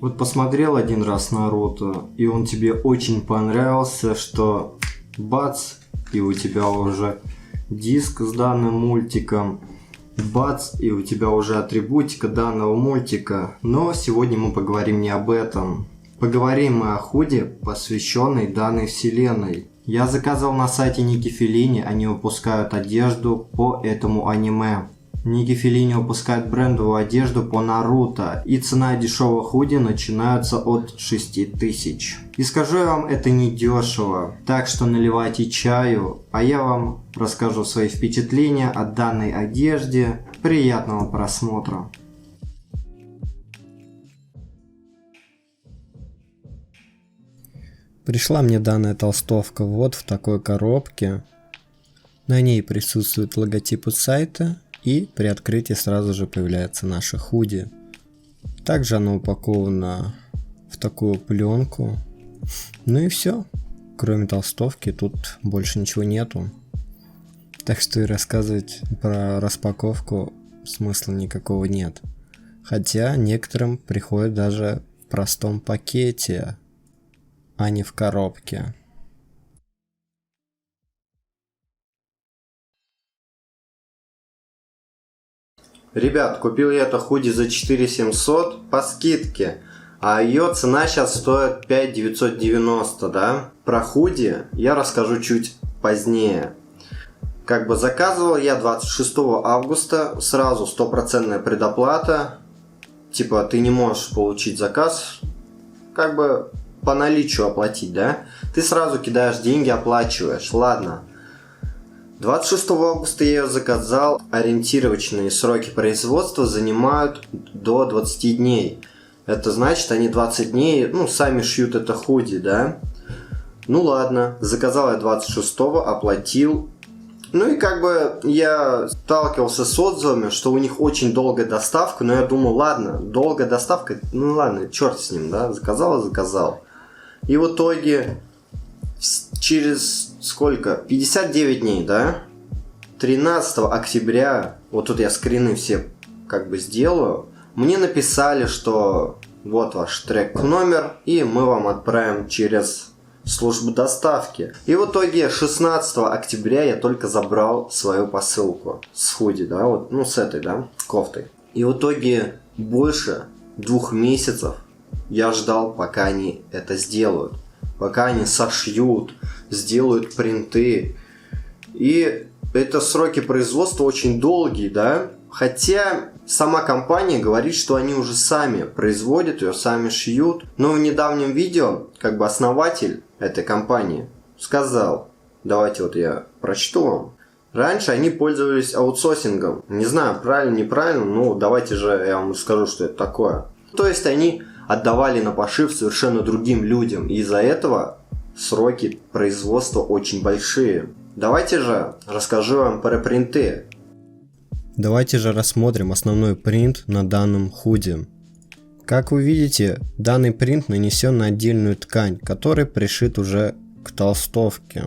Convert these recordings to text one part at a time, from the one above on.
Вот посмотрел один раз Наруто, и он тебе очень понравился, что бац, и у тебя уже диск с данным мультиком, бац, и у тебя уже атрибутика данного мультика. Но сегодня мы поговорим не об этом. Поговорим мы о худи, посвященной данной вселенной. Я заказал на сайте Ники Феллини, они выпускают одежду по этому аниме. Ники Феллини выпускает брендовую одежду по Наруто, и цена дешевого худи начинается от 6000. И скажу я вам, это не дешево, так что наливайте чаю, а я вам расскажу свои впечатления о данной одежде. Приятного просмотра! Пришла мне данная толстовка вот в такой коробке. На ней присутствует логотип сайта, и при открытии сразу же появляется наша худи. Также она упакована в такую пленку. Ну и все. Кроме толстовки тут больше ничего нету. Так что и рассказывать про распаковку смысла никакого нет. Хотя некоторым приходит даже в простом пакете, а не в коробке. Ребят, купил я это худи за 4700 по скидке, а ее цена сейчас стоит 5990, да? Про худи я расскажу чуть позднее. Как бы заказывал я 26 августа, сразу 100% предоплата. Типа ты не можешь получить заказ, как бы по наличию оплатить, да? Ты сразу кидаешь деньги, оплачиваешь, ладно. 26 августа я ее заказал, ориентировочные сроки производства занимают до 20 дней. Это значит, они 20 дней, сами шьют это худи, да? Ну ладно, заказал я 26-го, оплатил. Ну и как бы я сталкивался с отзывами, что у них очень долгая доставка, но я думал, ладно, долгая доставка, ну ладно, черт с ним, да, заказал. И в итоге через сколько? 59 дней, да? 13 октября, вот тут я скрины все как бы сделаю, мне написали, что вот ваш трек-номер, и мы вам отправим через службу доставки. И в итоге 16 октября я только забрал свою посылку с худи, да, вот, с этой, да, кофтой. И в итоге больше 2 месяцев я ждал, пока они это сделают. Пока они сошьют, сделают принты. И это сроки производства очень долгие, да? Хотя сама компания говорит, что они уже сами производят ее, сами шьют. Но в недавнем видео, как бы основатель этой компании сказал, давайте вот я прочту вам. Раньше они пользовались аутсорсингом. Не знаю, правильно, неправильно, но давайте же я вам скажу, что это такое. То есть они отдавали на пошив совершенно другим людям, и из-за этого сроки производства очень большие. Давайте же расскажу вам про принты. Давайте же рассмотрим основной принт на данном худи. Как вы видите, данный принт нанесен на отдельную ткань, который пришит уже к толстовке.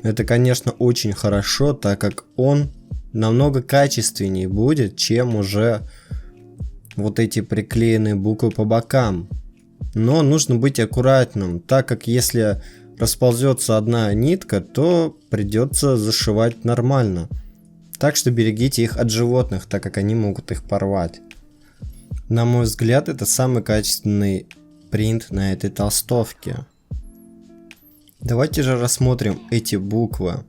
Это, конечно, очень хорошо, так как он намного качественнее будет, чем уже вот эти приклеенные буквы по бокам. Но нужно быть аккуратным, так как если расползется одна нитка, то придется зашивать нормально. Так что берегите их от животных, так как они могут их порвать. На мой взгляд, это самый качественный принт на этой толстовке. Давайте же рассмотрим эти буквы.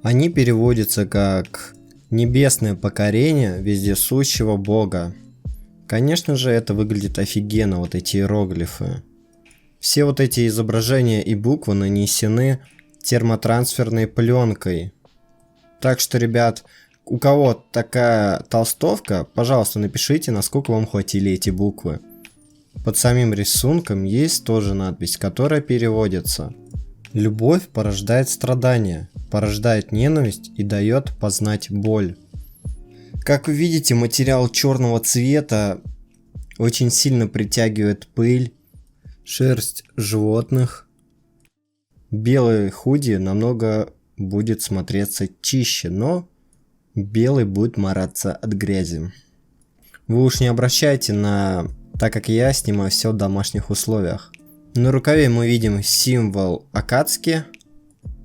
Они переводятся как «Небесное покорение вездесущего Бога». Конечно же, это выглядит офигенно, вот эти иероглифы. Все вот эти изображения и буквы нанесены термотрансферной пленкой. Так что, ребят, у кого такая толстовка, пожалуйста, напишите, насколько вам хватили эти буквы. Под самим рисунком есть тоже надпись, которая переводится: «Любовь порождает страдания, порождает ненависть и дает познать боль». Как вы видите, материал черного цвета очень сильно притягивает пыль, шерсть животных. Белый худи намного будет смотреться чище, но белый будет мараться от грязи. Вы уж не обращайте на так как я снимаю все в домашних условиях. На рукаве мы видим символ Акацки,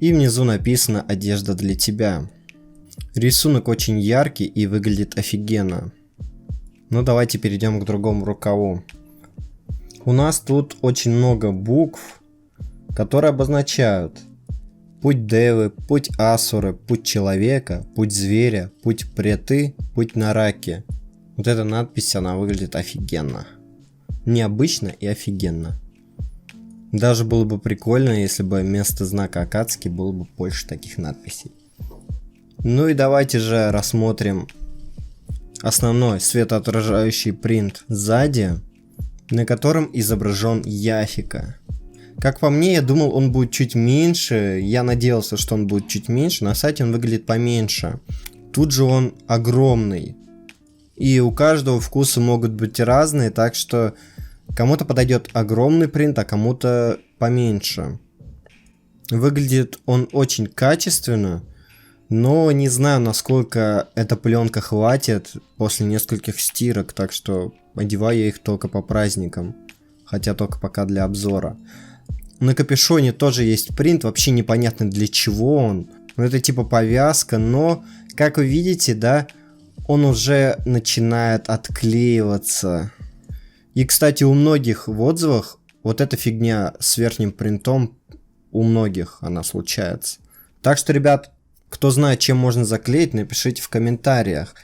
и внизу написано «Одежда для тебя». Рисунок очень яркий и выглядит офигенно. Ну давайте перейдем к другому рукаву. У нас тут очень много букв, которые обозначают путь Девы, путь Асуры, путь человека, путь зверя, путь Преты, путь Нараки. Вот эта надпись, она выглядит офигенно. Необычно и офигенно. Даже было бы прикольно, если бы вместо знака Акацки было бы больше таких надписей. Ну и давайте же рассмотрим основной светоотражающий принт сзади, на котором изображен Яфика. Как по мне, я думал, он будет чуть меньше, я надеялся, что он будет чуть меньше, на сайте он выглядит поменьше. Тут же он огромный. И у каждого вкусы могут быть разные, так что кому-то подойдет огромный принт, а кому-то поменьше. Выглядит он очень качественно, но не знаю, насколько эта пленка хватит после нескольких стирок, так что одеваю я их только по праздникам, хотя только пока для обзора. На капюшоне тоже есть принт, вообще непонятно для чего он. Ну, это типа повязка, но, как вы видите, да, он уже начинает отклеиваться. И, кстати, у многих в отзывах вот эта фигня с верхним принтом, у многих она случается. Так что, ребят, кто знает, чем можно заклеить, напишите в комментариях.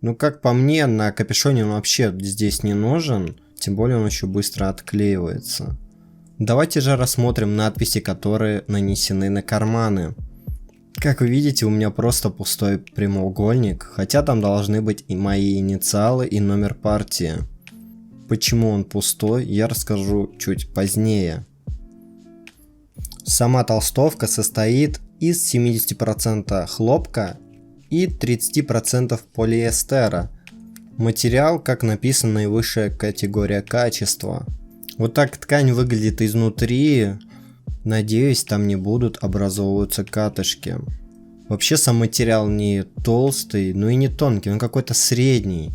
Ну, как по мне, на капюшоне он вообще здесь не нужен, тем более он еще быстро отклеивается. Давайте же рассмотрим надписи, которые нанесены на карманы. Как вы видите, у меня просто пустой прямоугольник, хотя там должны быть и мои инициалы, и номер партии. Почему он пустой, я расскажу чуть позднее. Сама толстовка состоит из 70% хлопка и 30% полиэстера. Материал, как написано, наивысшая категория качества. Вот так ткань выглядит изнутри. Надеюсь, там не будут образовываться катышки. Вообще сам материал не толстый, но и не тонкий, он какой-то средний.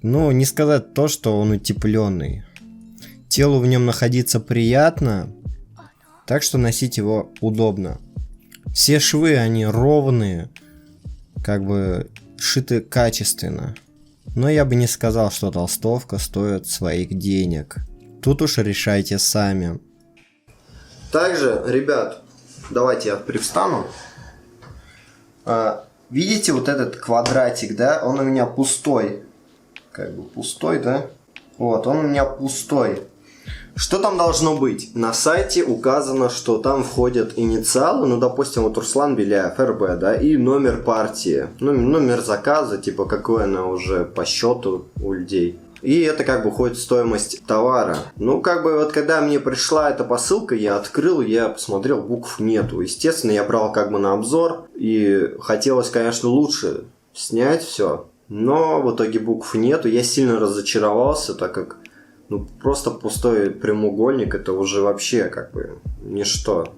Ну, не сказать то, что он утепленный. Телу в нем находиться приятно, так что носить его удобно. Все швы, они ровные, как бы шиты качественно. Но я бы не сказал, что толстовка стоит своих денег. Тут уж решайте сами. Также, ребят, давайте я привстану. Видите вот этот квадратик, да? Он у меня пустой. Как бы пустой, да? Вот, он у меня пустой. Что там должно быть? На сайте указано, что там входят инициалы, ну, допустим, вот Руслан Беляев, РБ, да, и номер партии, ну, номер заказа, типа, какой она уже по счету у людей. И это как бы входит в стоимость товара. Ну, как бы вот когда мне пришла эта посылка, я открыл, я посмотрел, букв нету. Естественно, я брал как бы на обзор, и хотелось, конечно, лучше снять все, но в итоге букв нету. Я сильно разочаровался, так как ну, просто пустой прямоугольник, это уже вообще как бы ничто.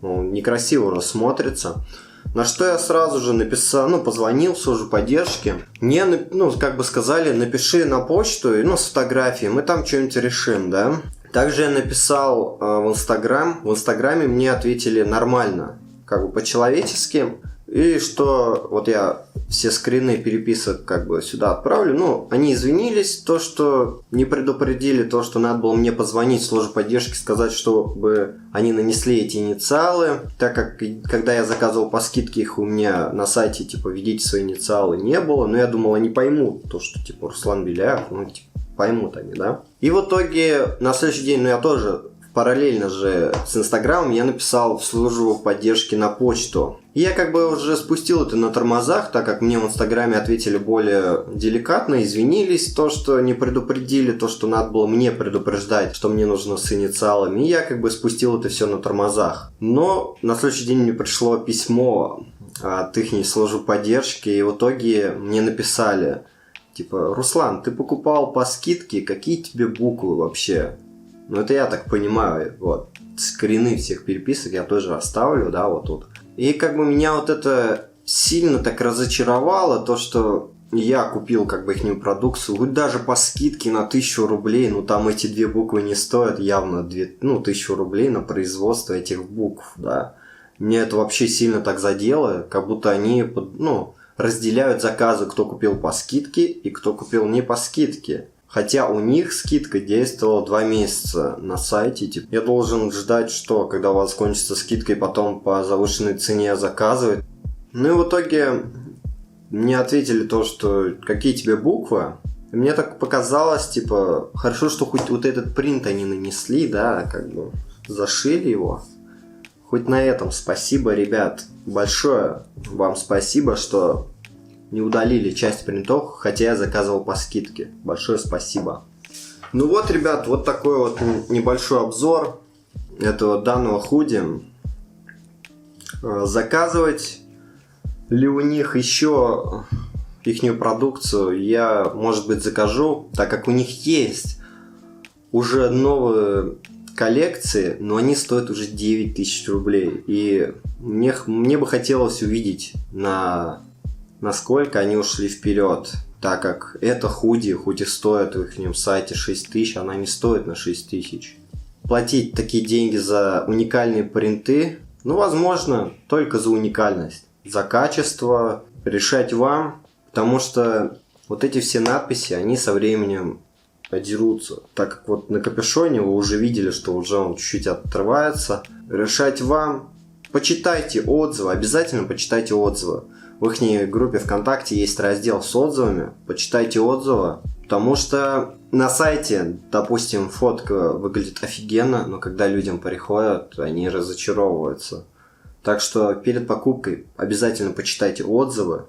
Ну, некрасиво уже смотрится. На что я сразу же написал, ну, позвонил в службу поддержки. Мне, ну, как бы сказали, напиши на почту, ну, с фотографией, мы там что-нибудь решим, да. Также я написал в Инстаграм. В Инстаграме мне ответили нормально, как бы по-человечески. И что вот я все скрины переписок как бы сюда отправлю. Ну, они извинились, то, что не предупредили, то, что надо было мне позвонить в службу поддержки, сказать, чтобы они нанесли эти инициалы. Так как, когда я заказывал по скидке, их у меня на сайте, типа, введите свои инициалы, не было. Но я думал, они поймут то, что, типа, Руслан Беляев, ну, типа, поймут они, да. И в итоге на следующий день, ну, я тоже параллельно же с Инстаграмом я написал в службу поддержки на почту. И я как бы уже спустил это на тормозах, так как мне в Инстаграме ответили более деликатно, извинились, то, что не предупредили, то, что надо было мне предупреждать, что мне нужно с инициалами. И я как бы спустил это все на тормозах. Но на следующий день мне пришло письмо от их службы поддержки, и в итоге мне написали, типа, Руслан, ты покупал по скидке, какие тебе буквы вообще? Ну, это я так понимаю, вот, скрины всех переписок я тоже оставлю, да, вот тут. И как бы меня вот это сильно так разочаровало, то, что я купил как бы ихнюю продукцию, хоть даже по скидке на 1000 рублей, ну там эти две буквы не стоят явно 1000 рублей на производство этих букв, да. Мне это вообще сильно так задело, как будто они, разделяют заказы, кто купил по скидке и кто купил не по скидке. Хотя у них скидка действовала 2 месяца на сайте. Типа, я должен ждать, что когда у вас кончится скидка и потом по завышенной цене заказывать. Ну и в итоге мне ответили то, что какие тебе буквы. И мне так показалось, типа, хорошо, что хоть вот этот принт они нанесли, да, как бы зашили его. Хоть на этом спасибо, ребят. Большое вам спасибо, что не удалили часть принтов, хотя я заказывал по скидке. Большое спасибо. Ну вот, ребят, вот такой вот небольшой обзор этого данного худи. Заказывать ли у них еще ихнюю продукцию я, может быть, закажу, так как у них есть уже новые коллекции, но они стоят уже 9000 рублей. И мне бы хотелось увидеть, насколько они ушли вперед. Так как эта худи, хоть и стоит в их сайте 6000, она не стоит на 6000. Платить такие деньги за уникальные принты, возможно, только за уникальность. За качество решать вам, потому что вот эти все надписи, они со временем дерутся. Так как вот на капюшоне вы уже видели, что уже он чуть-чуть отрывается. Решать вам. Почитайте отзывы, обязательно почитайте отзывы. В их группе ВКонтакте есть раздел с отзывами. Почитайте отзывы. Потому что на сайте, допустим, фотка выглядит офигенно, но когда людям приходят, они разочаровываются. Так что перед покупкой обязательно почитайте отзывы.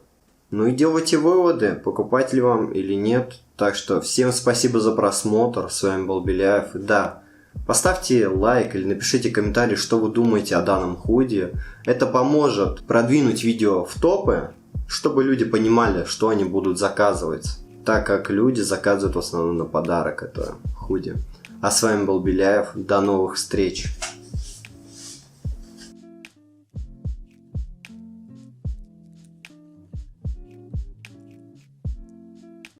Ну и делайте выводы, покупать ли вам или нет. Так что всем спасибо за просмотр. С вами был Беляев. И да, поставьте лайк или напишите комментарий, что вы думаете о данном худи. Это поможет продвинуть видео в топы, чтобы люди понимали, что они будут заказывать. Так как люди заказывают в основном на подарок это худи. А с вами был Беляев. До новых встреч.